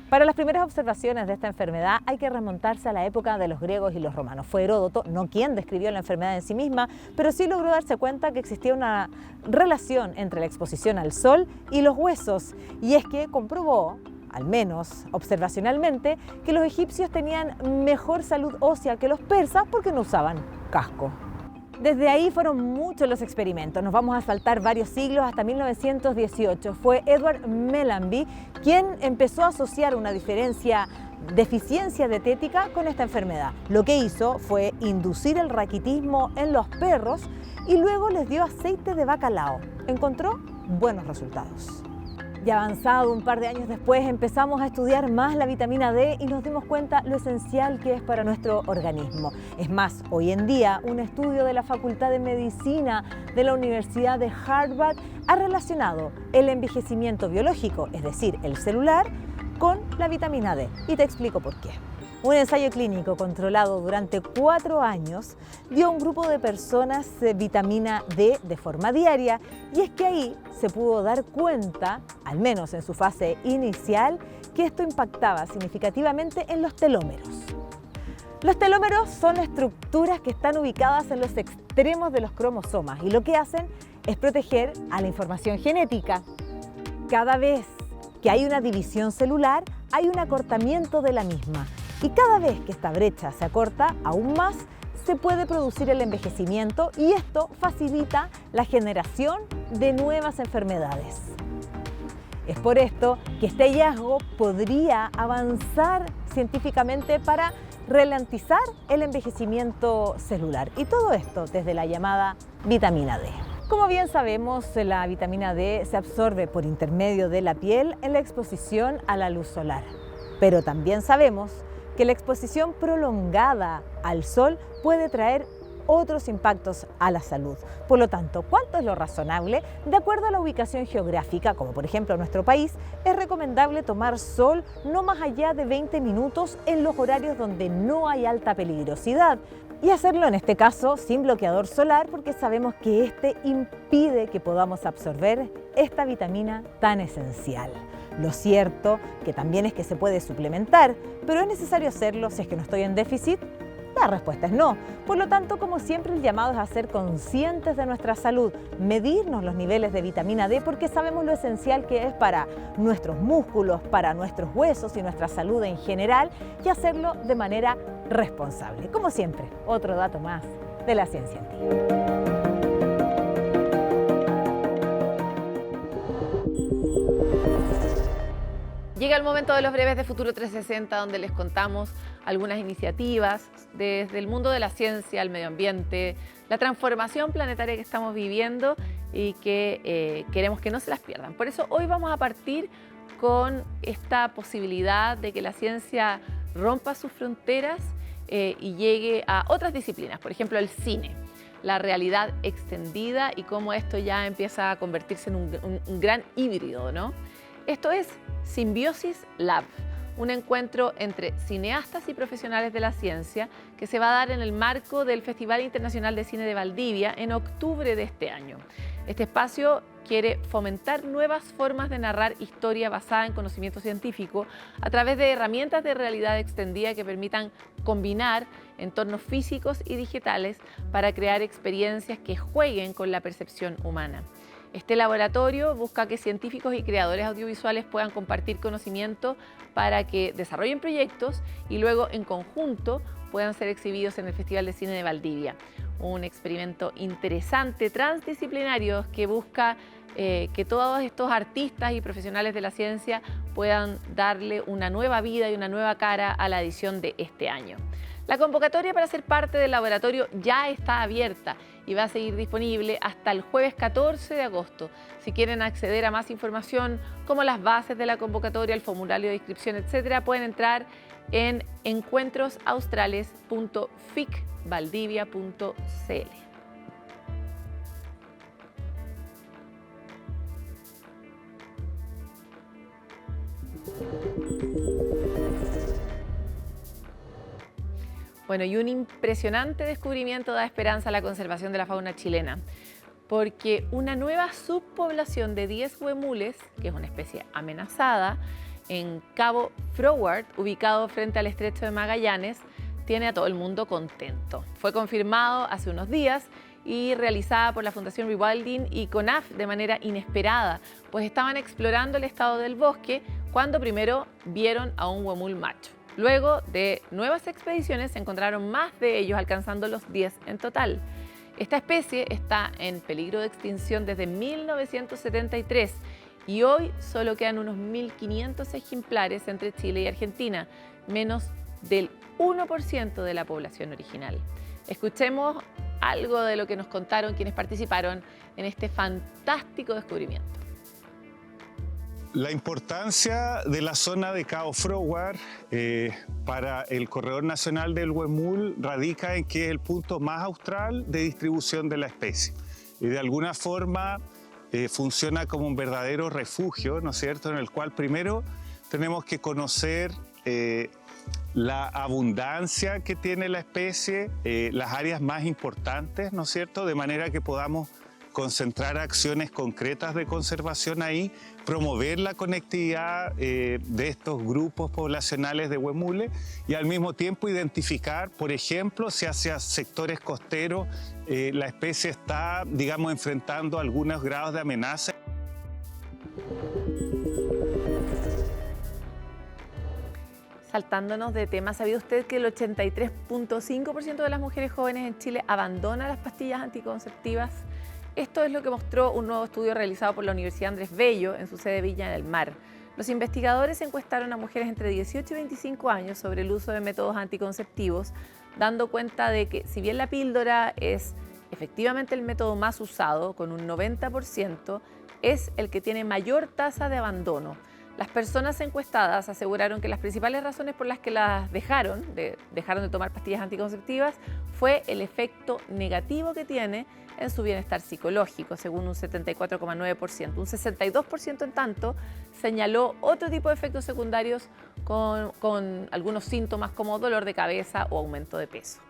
Para las primeras observaciones de esta enfermedad hay que remontarse a la época de los griegos y los romanos. Fue Heródoto, no quien describió la enfermedad en sí misma, pero sí logró darse cuenta que existía una relación entre la exposición al sol y los huesos. Y es que comprobó, al menos observacionalmente, que los egipcios tenían mejor salud ósea que los persas porque no usaban casco. Desde ahí fueron muchos los experimentos. Nos vamos a saltar varios siglos hasta 1918. Fue Edward Mellanby quien empezó a asociar una deficiencia dietética con esta enfermedad. Lo que hizo fue inducir el raquitismo en los perros y luego les dio aceite de bacalao. Encontró buenos resultados. Y avanzado un par de años después empezamos a estudiar más la vitamina D y nos dimos cuenta lo esencial que es para nuestro organismo. Es más, hoy en día un estudio de la Facultad de Medicina de la Universidad de Harvard ha relacionado el envejecimiento biológico, es decir, el celular, con la vitamina D. Y te explico por qué. Un ensayo clínico controlado durante 4 años dio a un grupo de personas vitamina D de forma diaria y es que ahí se pudo dar cuenta, al menos en su fase inicial, que esto impactaba significativamente en los telómeros. Los telómeros son estructuras que están ubicadas en los extremos de los cromosomas y lo que hacen es proteger a la información genética. Cada vez que hay una división celular, hay un acortamiento de la misma. Y cada vez que esta brecha se acorta aún más, se puede producir el envejecimiento y esto facilita la generación de nuevas enfermedades. Es por esto que este hallazgo podría avanzar científicamente para ralentizar el envejecimiento celular. Y todo esto desde la llamada vitamina D. Como bien sabemos, la vitamina D se absorbe por intermedio de la piel en la exposición a la luz solar. Pero también sabemos que la exposición prolongada al sol puede traer otros impactos a la salud. Por lo tanto, ¿cuánto es lo razonable? De acuerdo a la ubicación geográfica, como por ejemplo nuestro país, es recomendable tomar sol no más allá de 20 minutos en los horarios donde no hay alta peligrosidad. Y hacerlo en este caso sin bloqueador solar porque sabemos que este impide que podamos absorber esta vitamina tan esencial. Lo cierto que también es que se puede suplementar, pero ¿es necesario hacerlo si es que no estoy en déficit? La respuesta es no. Por lo tanto, como siempre, el llamado es a ser conscientes de nuestra salud, medirnos los niveles de vitamina D porque sabemos lo esencial que es para nuestros músculos, para nuestros huesos y nuestra salud en general y hacerlo de manera responsable. Como siempre, otro dato más de la ciencia en ti. Llega el momento de los breves de Futuro 360, donde les contamos algunas iniciativas desde el mundo de la ciencia, el medio ambiente, la transformación planetaria que estamos viviendo y que queremos que no se las pierdan. Por eso hoy vamos a partir con esta posibilidad de que la ciencia rompa sus fronteras y llegue a otras disciplinas, por ejemplo el cine, la realidad extendida y cómo esto ya empieza a convertirse en un gran híbrido, ¿no? Esto es Symbiosis Lab, un encuentro entre cineastas y profesionales de la ciencia que se va a dar en el marco del Festival Internacional de Cine de Valdivia en octubre de este año. Este espacio quiere fomentar nuevas formas de narrar historia basada en conocimiento científico a través de herramientas de realidad extendida que permitan combinar entornos físicos y digitales para crear experiencias que jueguen con la percepción humana. Este laboratorio busca que científicos y creadores audiovisuales puedan compartir conocimiento para que desarrollen proyectos y luego en conjunto puedan ser exhibidos en el Festival de Cine de Valdivia. Un experimento interesante, transdisciplinario, que busca que todos estos artistas y profesionales de la ciencia puedan darle una nueva vida y una nueva cara a la edición de este año. La convocatoria para ser parte del laboratorio ya está abierta y va a seguir disponible hasta el jueves 14 de agosto. Si quieren acceder a más información, como las bases de la convocatoria, el formulario de inscripción, etc., pueden entrar en encuentrosaustrales.ficvaldivia.cl. Bueno, y un impresionante descubrimiento da esperanza a la conservación de la fauna chilena, porque una nueva subpoblación de 10 huemules, que es una especie amenazada, en Cabo Froward, ubicado frente al estrecho de Magallanes, tiene a todo el mundo contento. Fue confirmado hace unos días y realizada por la Fundación Rewilding y CONAF de manera inesperada, pues estaban explorando el estado del bosque cuando primero vieron a un huemul macho. Luego de nuevas expediciones se encontraron más de ellos, alcanzando los 10 en total. Esta especie está en peligro de extinción desde 1973 y hoy solo quedan unos 1.500 ejemplares entre Chile y Argentina, menos del 1% de la población original. Escuchemos algo de lo que nos contaron quienes participaron en este fantástico descubrimiento. La importancia de la zona de Cabo Froward para el Corredor Nacional del Huemul radica en que es el punto más austral de distribución de la especie. Y de alguna forma funciona como un verdadero refugio, ¿no es cierto?, en el cual primero tenemos que conocer la abundancia que tiene la especie, las áreas más importantes, ¿no es cierto?, de manera que podamos concentrar acciones concretas de conservación ahí, promover la conectividad de estos grupos poblacionales de huemules y al mismo tiempo identificar, por ejemplo, si hacia sectores costeros la especie está, digamos, enfrentando algunos grados de amenaza. Saltándonos de tema, ¿sabía usted que el 83.5% de las mujeres jóvenes en Chile abandona las pastillas anticonceptivas? Esto es lo que mostró un nuevo estudio realizado por la Universidad Andrés Bello en su sede Viña del Mar. Los investigadores encuestaron a mujeres entre 18 y 25 años sobre el uso de métodos anticonceptivos, dando cuenta de que si bien la píldora es efectivamente el método más usado, con un 90%, es el que tiene mayor tasa de abandono. Las personas encuestadas aseguraron que las principales razones por las que las dejaron de tomar pastillas anticonceptivas fue el efecto negativo que tiene en su bienestar psicológico, según un 74,9%. Un 62% en tanto señaló otro tipo de efectos secundarios con algunos síntomas como dolor de cabeza o aumento de peso.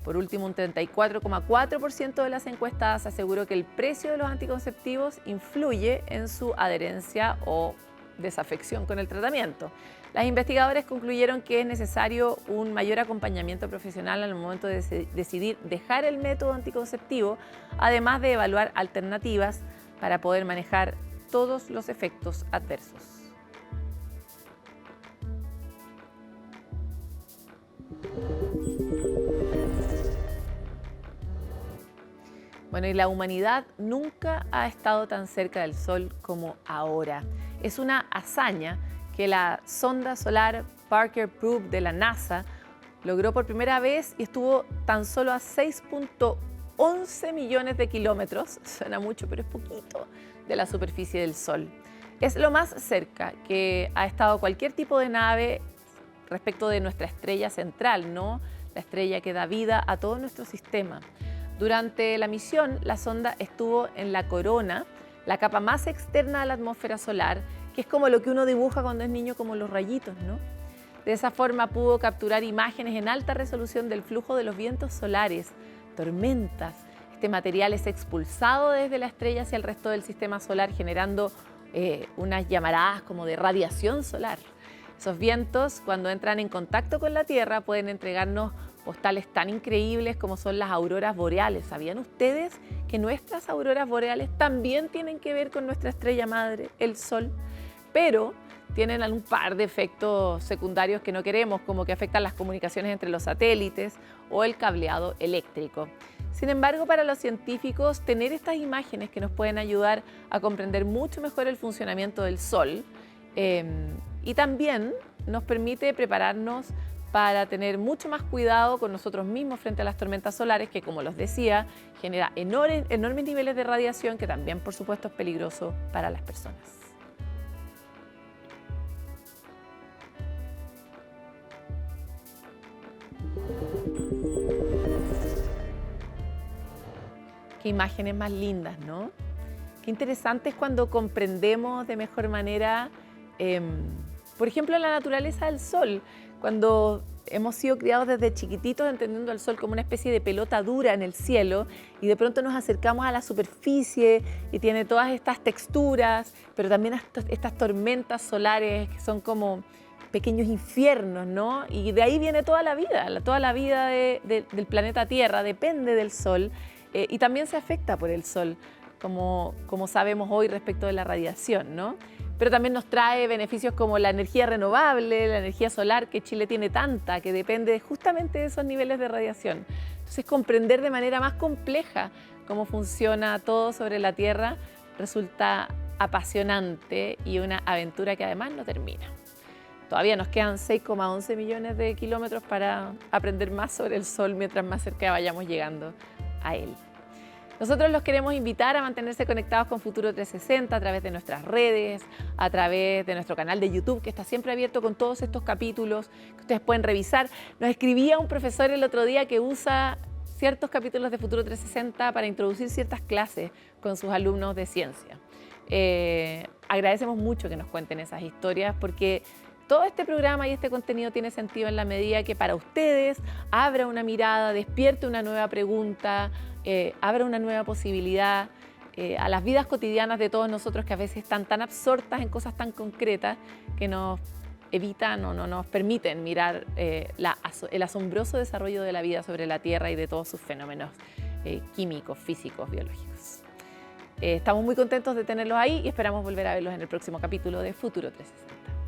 Por último, un 34,4% de las encuestadas aseguró que el precio de los anticonceptivos influye en su adherencia o desafección con el tratamiento. Las investigadoras concluyeron que es necesario un mayor acompañamiento profesional al momento de decidir dejar el método anticonceptivo, además de evaluar alternativas para poder manejar todos los efectos adversos. Bueno, y la humanidad nunca ha estado tan cerca del Sol como ahora. Es una hazaña que la sonda solar Parker Probe de la NASA logró por primera vez y estuvo tan solo a 6.11 millones de kilómetros, suena mucho pero es poquito, de la superficie del Sol. Es lo más cerca que ha estado cualquier tipo de nave respecto de nuestra estrella central, ¿no? La estrella que da vida a todo nuestro sistema. Durante la misión, la sonda estuvo en la corona, la capa más externa de la atmósfera solar, que es como lo que uno dibuja cuando es niño, como los rayitos, ¿no? De esa forma pudo capturar imágenes en alta resolución del flujo de los vientos solares, tormentas. Este material es expulsado desde la estrella hacia el resto del sistema solar, generando unas llamaradas como de radiación solar. Esos vientos, cuando entran en contacto con la Tierra, pueden entregarnos postales tan increíbles como son las auroras boreales. ¿Sabían ustedes que nuestras auroras boreales también tienen que ver con nuestra estrella madre, el Sol? Pero tienen un par de efectos secundarios que no queremos, como que afectan las comunicaciones entre los satélites o el cableado eléctrico. Sin embargo, para los científicos, tener estas imágenes que nos pueden ayudar a comprender mucho mejor el funcionamiento del Sol y también nos permite prepararnos para tener mucho más cuidado con nosotros mismos frente a las tormentas solares, que, como les decía, genera enormes niveles de radiación, que también, por supuesto, es peligroso para las personas. Qué imágenes más lindas, ¿no? Qué interesante es cuando comprendemos de mejor manera, por ejemplo, la naturaleza del Sol. Cuando hemos sido criados desde chiquititos entendiendo al sol como una especie de pelota dura en el cielo y de pronto nos acercamos a la superficie y tiene todas estas texturas, pero también estas tormentas solares que son como pequeños infiernos, ¿no? Y de ahí viene toda la vida del planeta Tierra depende del sol y también se afecta por el sol, como sabemos hoy respecto de la radiación, ¿no? Pero también nos trae beneficios como la energía renovable, la energía solar, que Chile tiene tanta, que depende justamente de esos niveles de radiación. Entonces, comprender de manera más compleja cómo funciona todo sobre la Tierra resulta apasionante y una aventura que además no termina. Todavía nos quedan 6,11 millones de kilómetros para aprender más sobre el Sol mientras más cerca vayamos llegando a él. Nosotros los queremos invitar a mantenerse conectados con Futuro 360 a través de nuestras redes, a través de nuestro canal de YouTube, que está siempre abierto con todos estos capítulos que ustedes pueden revisar. Nos escribía un profesor el otro día que usa ciertos capítulos de Futuro 360 para introducir ciertas clases con sus alumnos de ciencia. Agradecemos mucho que nos cuenten esas historias porque todo este programa y este contenido tiene sentido en la medida que para ustedes abra una mirada, despierte una nueva pregunta, abra una nueva posibilidad a las vidas cotidianas de todos nosotros que a veces están tan absortas en cosas tan concretas que nos evitan o no nos permiten mirar el asombroso desarrollo de la vida sobre la Tierra y de todos sus fenómenos químicos, físicos, biológicos. Estamos muy contentos de tenerlos ahí y esperamos volver a verlos en el próximo capítulo de Futuro 360.